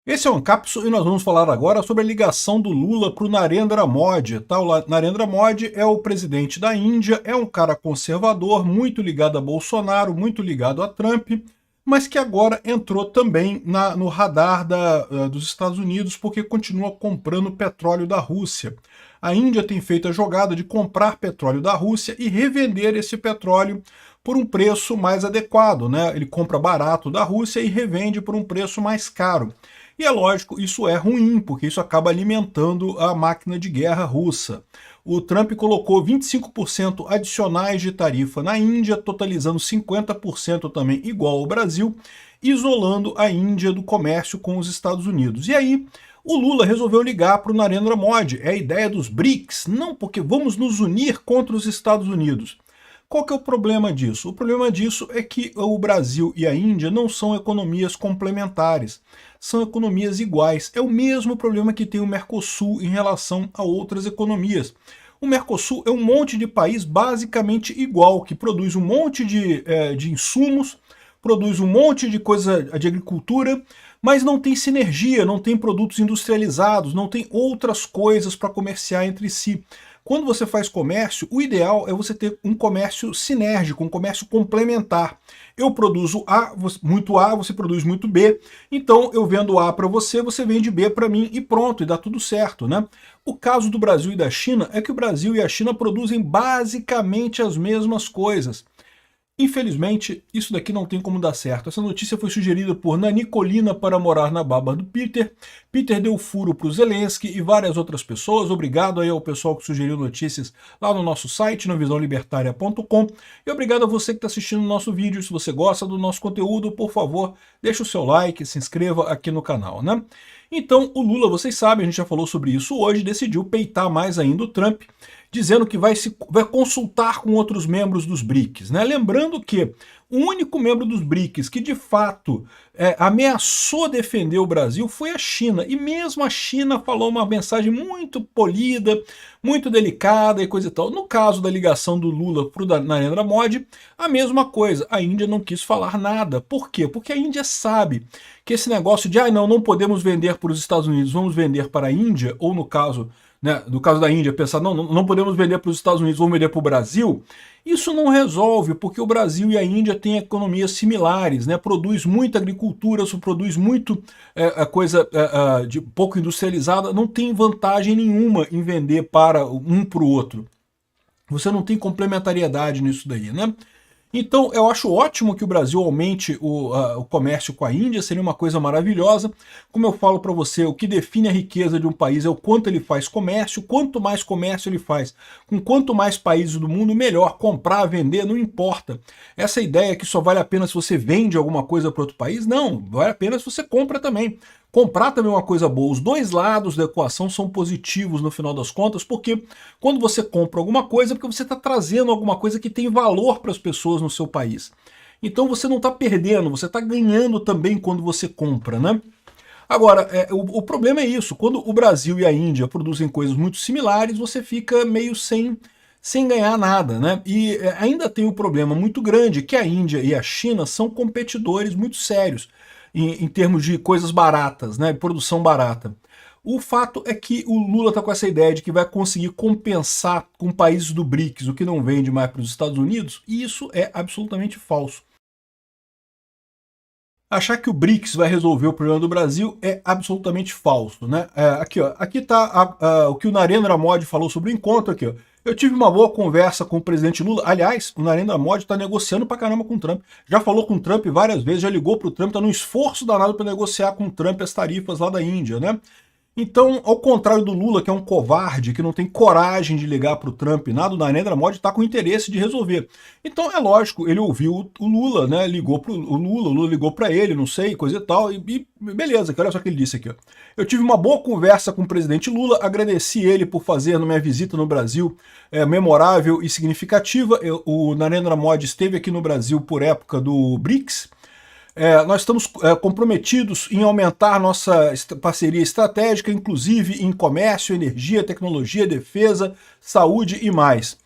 Esse é o Ancapsu e nós vamos falar agora sobre a ligação do Lula para o Narendra Modi. Tá? O Narendra Modi é o presidente da Índia, é um cara conservador, muito ligado a Bolsonaro, muito ligado a Trump, mas que agora entrou também no radar dos Estados Unidos porque continua comprando petróleo da Rússia. A Índia tem feito a jogada de comprar petróleo da Rússia e revender esse petróleo por um preço mais adequado, né? Ele compra barato da Rússia e revende por um preço mais caro. E é lógico, isso é ruim, porque isso acaba alimentando a máquina de guerra russa. O Trump colocou 25% adicionais de tarifa na Índia, totalizando 50% também igual ao Brasil, isolando a Índia do comércio com os Estados Unidos. E aí, o Lula resolveu ligar para o Narendra Modi. É a ideia dos BRICS, não porque vamos nos unir contra os Estados Unidos. Qual que é o problema disso? O problema disso é que o Brasil e a Índia não são economias complementares, são economias iguais. É o mesmo problema que tem o Mercosul em relação a outras economias. O Mercosul é um monte de país basicamente igual, que produz um monte de insumos, produz um monte de coisa de agricultura, mas não tem sinergia, não tem produtos industrializados, não tem outras coisas para comerciar entre si. Quando você faz comércio, o ideal é você ter um comércio sinérgico, um comércio complementar. Eu produzo A, você produz muito B, então eu vendo A para você, você vende B para mim e pronto, e dá tudo certo, né? O caso do Brasil e da China é que o Brasil e a China produzem basicamente as mesmas coisas. Infelizmente, isso daqui não tem como dar certo. Essa notícia foi sugerida por Nani Colina para morar na baba do Peter. Peter deu furo para o Zelensky e várias outras pessoas. Obrigado aí ao pessoal que sugeriu notícias lá no nosso site, no visãolibertaria.com. E obrigado a você que está assistindo o nosso vídeo. Se você gosta do nosso conteúdo, por favor, deixa o seu like, se inscreva aqui no canal, né? Então, o Lula, vocês sabem, a gente já falou sobre isso hoje, decidiu peitar mais ainda o Trump, dizendo que vai consultar com outros membros dos BRICS, né? Lembrando que o único membro dos BRICS que de fato ameaçou defender o Brasil foi a China, e mesmo a China falou uma mensagem muito polida, muito delicada e coisa e tal. No caso da ligação do Lula para o Narendra Modi, a mesma coisa, a Índia não quis falar nada. Por quê? Porque a Índia sabe que esse negócio de não podemos vender para os Estados Unidos, vamos vender para a Índia, ou no caso, né, no caso da Índia, pensar, não podemos vender para os Estados Unidos, vamos vender para o Brasil, isso não resolve, porque o Brasil e a Índia têm economias similares, né, produz muita agricultura, produz muito coisa de pouco industrializada, não tem vantagem nenhuma em vender para um para o outro. Você não tem complementariedade nisso daí, né? Então, eu acho ótimo que o Brasil aumente o comércio com a Índia, seria uma coisa maravilhosa. Como eu falo para você, o que define a riqueza de um país é o quanto ele faz comércio. Quanto mais comércio ele faz, com quanto mais países do mundo, melhor. Comprar, vender, não importa. Essa ideia que só vale a pena se você vende alguma coisa para outro país, não, vale a pena se você compra também. Comprar também é uma coisa boa. Os dois lados da equação são positivos no final das contas, porque quando você compra alguma coisa, é porque você está trazendo alguma coisa que tem valor para as pessoas no seu país. Então você não está perdendo, você está ganhando também quando você compra, né? Agora, o problema é isso, quando o Brasil e a Índia produzem coisas muito similares, você fica meio sem ganhar nada, né? E ainda tem um problema muito grande, que a Índia e a China são competidores muito sérios em termos de coisas baratas, né? Produção barata. O fato é que o Lula está com essa ideia de que vai conseguir compensar com países do BRICS o que não vende mais para os Estados Unidos, e isso é absolutamente falso. Achar que o BRICS vai resolver o problema do Brasil é absolutamente falso, né? Aqui está o que o Narendra Modi falou sobre o encontro aqui, ó. Eu tive uma boa conversa com o presidente Lula. Aliás, o Narendra Modi está negociando pra caramba com o Trump. Já falou com o Trump várias vezes, já ligou pro Trump, está num esforço danado para negociar com o Trump as tarifas lá da Índia, né? Então, ao contrário do Lula, que é um covarde, que não tem coragem de ligar para o Trump, nada, o Narendra Modi está com interesse de resolver. Então, é lógico, ele ouviu o Lula, né? Ligou para o Lula ligou para ele, não sei, coisa e tal, e beleza, olha só o que ele disse aqui. Ó. Eu tive uma boa conversa com o presidente Lula, agradeci ele por fazer na minha visita no Brasil memorável e significativa. O Narendra Modi esteve aqui no Brasil por época do BRICS. Nós estamos comprometidos em aumentar nossa parceria estratégica, inclusive em comércio, energia, tecnologia, defesa, saúde e mais.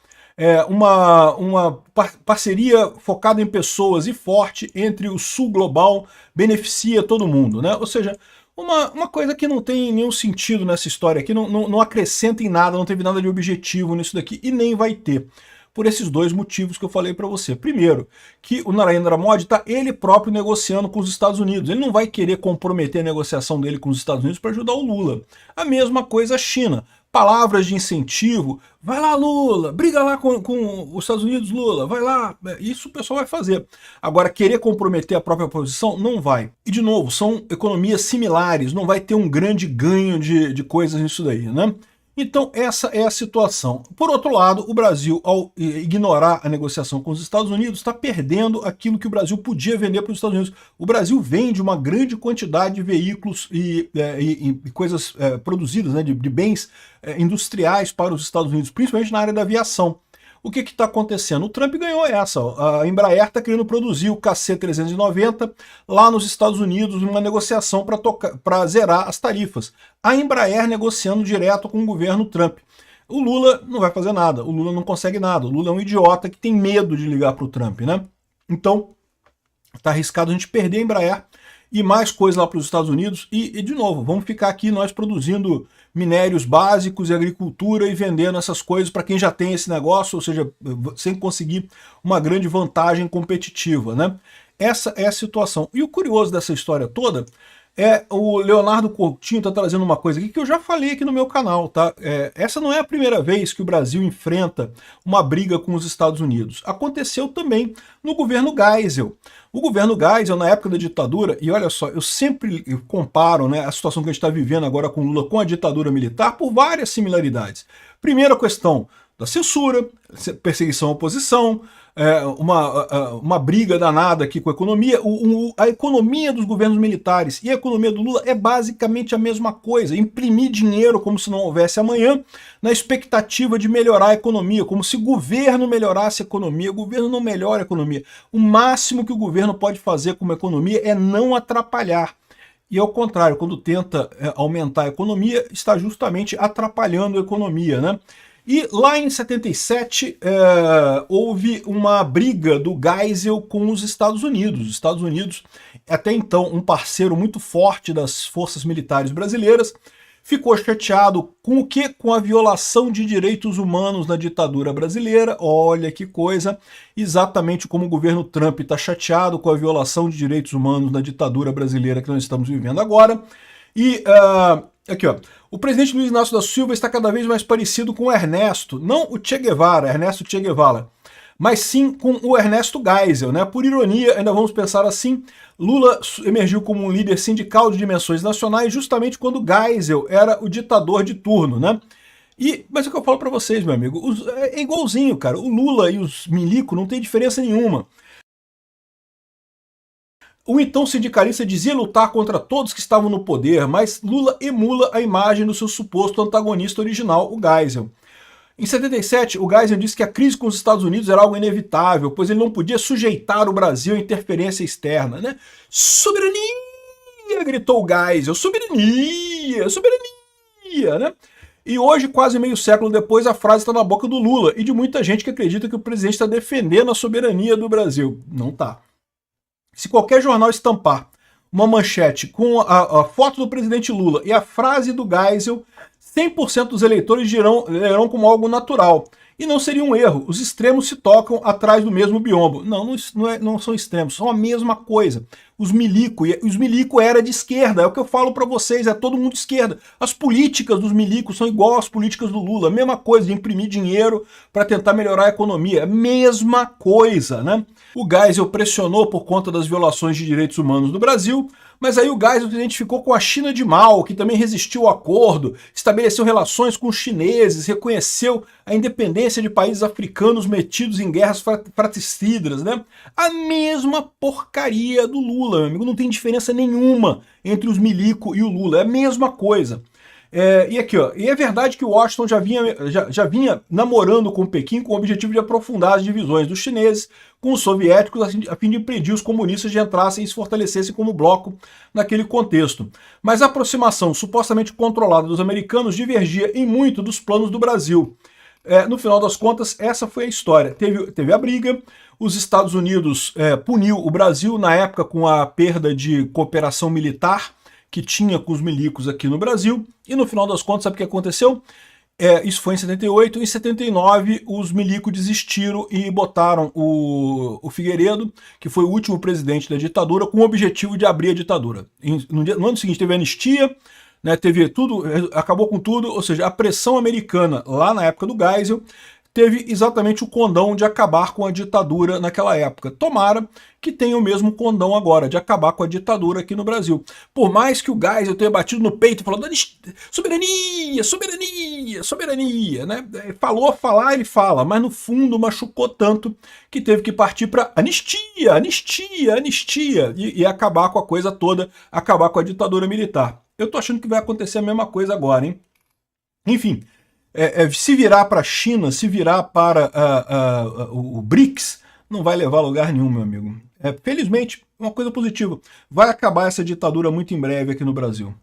Uma parceria focada em pessoas e forte entre o Sul global beneficia todo mundo, né? Ou seja, Uma coisa que não tem nenhum sentido nessa história aqui, não acrescenta em nada, não teve nada de objetivo nisso daqui e nem vai ter. Por esses dois motivos que eu falei para você. Primeiro, que o Narendra Modi está ele próprio negociando com os Estados Unidos. Ele não vai querer comprometer a negociação dele com os Estados Unidos para ajudar o Lula. A mesma coisa a China. Palavras de incentivo, vai lá Lula, briga lá com os Estados Unidos, Lula, vai lá, isso o pessoal vai fazer. Agora, querer comprometer a própria posição, não vai. E de novo, são economias similares, não vai ter um grande ganho de coisas nisso daí, né? Então essa é a situação. Por outro lado, o Brasil, ao ignorar a negociação com os Estados Unidos, está perdendo aquilo que o Brasil podia vender para os Estados Unidos. O Brasil vende uma grande quantidade de veículos e coisas produzidas, né, de bens industriais para os Estados Unidos, principalmente na área da aviação. O que está acontecendo? O Trump ganhou essa. Ó. A Embraer está querendo produzir o KC-390 lá nos Estados Unidos, numa negociação para zerar as tarifas. A Embraer negociando direto com o governo Trump. O Lula não vai fazer nada, o Lula não consegue nada. O Lula é um idiota que tem medo de ligar para o Trump, né? Então, está arriscado a gente perder a Embraer e mais coisa lá para os Estados Unidos. E, de novo, vamos ficar aqui nós produzindo minérios básicos e agricultura e vendendo essas coisas para quem já tem esse negócio, ou seja, sem conseguir uma grande vantagem competitiva, né? Essa é a situação. E o curioso dessa história toda é o Leonardo Coutinho está trazendo uma coisa aqui que eu já falei aqui no meu canal, tá? Essa não é a primeira vez que o Brasil enfrenta uma briga com os Estados Unidos. Aconteceu também no governo Geisel. O governo Geisel, na época da ditadura, e olha só, eu sempre comparo, né, a situação que a gente está vivendo agora com Lula com a ditadura militar por várias similaridades. Primeira questão da censura, perseguição à oposição, uma briga danada aqui com a economia. A economia dos governos militares e a economia do Lula é basicamente a mesma coisa. Imprimir dinheiro como se não houvesse amanhã, na expectativa de melhorar a economia, como se o governo melhorasse a economia. O governo não melhora a economia. O máximo que o governo pode fazer com a economia é não atrapalhar. E ao contrário, quando tenta aumentar a economia, está justamente atrapalhando a economia, né? E lá em 77 houve uma briga do Geisel com os Estados Unidos. Os Estados Unidos, até então um parceiro muito forte das forças militares brasileiras, ficou chateado com o quê? Com a violação de direitos humanos na ditadura brasileira. Olha que coisa, exatamente como o governo Trump está chateado com a violação de direitos humanos na ditadura brasileira que nós estamos vivendo agora. E aqui, ó. O presidente Luiz Inácio da Silva está cada vez mais parecido com o Ernesto, não o Che Guevara, Ernesto Che Guevara, mas sim com o Ernesto Geisel, né? Por ironia, ainda vamos pensar assim, Lula emergiu como um líder sindical de dimensões nacionais justamente quando Geisel era o ditador de turno, né? Mas é o que eu falo para vocês, meu amigo, é igualzinho, cara. O Lula e os milico não tem diferença nenhuma. O então sindicalista dizia lutar contra todos que estavam no poder, mas Lula emula a imagem do seu suposto antagonista original, o Geisel. Em 77, o Geisel disse que a crise com os Estados Unidos era algo inevitável, pois ele não podia sujeitar o Brasil à interferência externa, né? Soberania, gritou o Geisel, soberania, soberania, né? E hoje, quase meio século depois, a frase está na boca do Lula e de muita gente que acredita que o presidente está defendendo a soberania do Brasil. Não está. Se qualquer jornal estampar uma manchete com a foto do presidente Lula e a frase do Geisel, 100% dos eleitores lerão como algo natural. E não seria um erro. Os extremos se tocam atrás do mesmo biombo. Não são extremos, são a mesma coisa. Os milico era de esquerda, é o que eu falo para vocês, é todo mundo de esquerda. As políticas dos milicos são igual às políticas do Lula, a mesma coisa, de imprimir dinheiro para tentar melhorar a economia, mesma coisa, né? O Geisel pressionou por conta das violações de direitos humanos do Brasil, mas aí o Geisel se identificou com a China de Mao, que também resistiu ao acordo, estabeleceu relações com os chineses, reconheceu a independência de países africanos metidos em guerras fratricidas, né? A mesma porcaria do Lula, meu amigo, não tem diferença nenhuma entre os milico e o Lula, é a mesma coisa. E aqui, ó, e é verdade que o Washington já vinha namorando com Pequim com o objetivo de aprofundar as divisões dos chineses com os soviéticos a fim de impedir os comunistas de entrassem e se fortalecessem como bloco naquele contexto. Mas a aproximação supostamente controlada dos americanos divergia em muito dos planos do Brasil. No final das contas, essa foi a história. Teve a briga, os Estados Unidos puniu o Brasil na época com a perda de cooperação militar que tinha com os milicos aqui no Brasil, e no final das contas, sabe o que aconteceu? Isso foi em 78, em 79 os milicos desistiram e botaram o Figueiredo, que foi o último presidente da ditadura, com o objetivo de abrir a ditadura. No ano seguinte teve anistia, né, teve tudo, acabou com tudo, ou seja, a pressão americana lá na época do Geisel teve exatamente o condão de acabar com a ditadura naquela época. Tomara que tenha o mesmo condão agora, de acabar com a ditadura aqui no Brasil. Por mais que o Geisel tenha batido no peito falando soberania, soberania, soberania, né? Falar ele fala, mas no fundo machucou tanto que teve que partir para anistia, anistia, anistia, e acabar com a coisa toda, acabar com a ditadura militar. Eu tô achando que vai acontecer a mesma coisa agora, hein? Enfim, se virar para a China, se virar para o BRICS, não vai levar a lugar nenhum, meu amigo. Felizmente, uma coisa positiva, vai acabar essa ditadura muito em breve aqui no Brasil.